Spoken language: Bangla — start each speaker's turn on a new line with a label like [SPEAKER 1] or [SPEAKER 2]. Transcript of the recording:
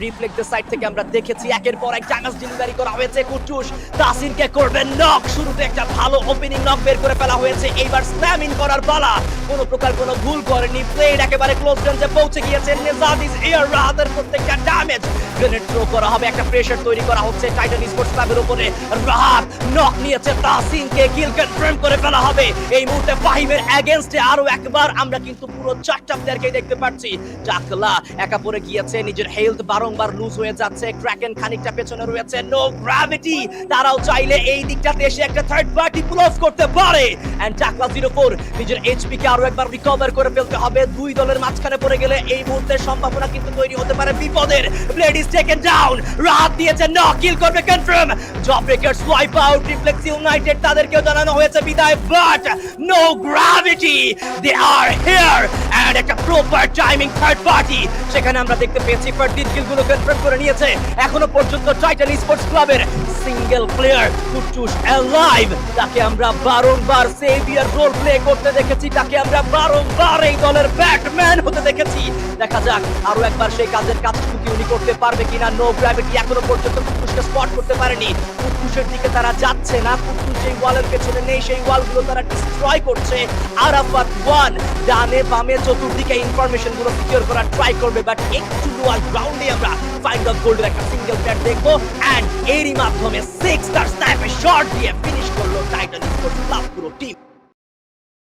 [SPEAKER 1] রিফ্লেক্টের সাইড থেকে আমরা দেখেছি একের পর এক ড্যামেজ ডেলিভারি করা হয়েছে। কুটুস তাসিনকে করবে নক, শুরুতে একটা ভালো ওপেনিং নক বের করে ফেলা হয়েছে। এইবার স্ল্যাম ইন করার পালা, কোনো প্রকার কোনো ভুল করেনি, প্লেড একেবারে ক্লোজ রেঞ্জে পৌঁছে গিয়েছে। নেজাদিস এয়ার রাহাতের প্রত্যেকটা ড্যামেজ গ্রেনেড থ্রো করা হবে, একটা প্রেসার তৈরি করা হচ্ছে টাইটান স্পোর্টস ক্লাবের উপরে। রাহাত নক নিয়েছে, তাসিনকে কিল কনফার্ম করে ফেলা হবে। এই মুহূর্তে ফাহিমের এগেইনস্টে আরো একবার আমরা কিন্তু পুরো চারটা প্লেয়ারকে দেখতে পাচ্ছি। টাকলা একা পড়ে গিয়েছে, নিজের হেলথ বারংবার লুজ হয়ে যাচ্ছে। ক্র্যাকেন খানিকটা পেছনে রয়েছে। নো গ্র্যাভিটি, তারাও চাইলে এই দিকটাতে এসে একটা থার্ড পার্টি পুল অফ করতে পারে। এন্ড টাকলা 04 নিজের এইচপি কে আরো একবার রিকভার করে ফেলতে হবে। দুই দলের মাঝখানে পড়ে গেলে এই মুহূর্তে সম্ভাবনা কিন্তু তৈরি হতে পারে বিপদের। Blade is taken down, Rahat দিয়েছে নক, কিল করবে confirm. Job Breakers wipe out, Reflex United তাদেরকেও জানানো হয়েছে বিদায়, but no Gravity, they are here. And একটা প্রপার টাইমিং থার্ড পার্টি সেখানে আমরা দেখতে পেয়েছি। ফারদিন কিলগুলো কনফার্ম করে নিয়েছে। এখনো পর্যন্ত টাইটান স্পোর্টস ক্লাবের সিঙ্গেল প্লেয়ার কুটুস অ্যালাইভ, তাকে আমরা বারংবার সেভিয়ার রোল প্লে করতে দেখেছি, তাকে আমরা বারংবার এই দলের ব্যাটম্যান হতে দেখেছি। দেখা যাক আরো একবার সেই কাজের কাজটুকু উনি করতে পারবে কিনা। নো গ্র্যাভিটি এখনো পর্যন্ত কুটুসকে স্পট করতে পারেনি। কুটুসের দিকে তারা যাচ্ছে না, কুটুস যেই ওয়ালের পেছনে নেই সেই ওয়ালগুলো তারা ডিস্ট্রয় করছে। আরাফাত 1 ডানে বামে চতুর্দিকে ইনফরমেশন গুলো সিকিউর করার ট্রাই করবে, বাট একটু লোয়ার গ্রাউন্ডে আমরা ফাইন্ড আউট গোল্ডের একটা সিঙ্গেল প্লেয়ার দেখবো। এন্ড এরই মাধ্যমে 6 স্টার স্নাইপার শট দিয়ে ফিনিশ করলো টাইটান স্পোর্টস ক্লাব পুরো টিম।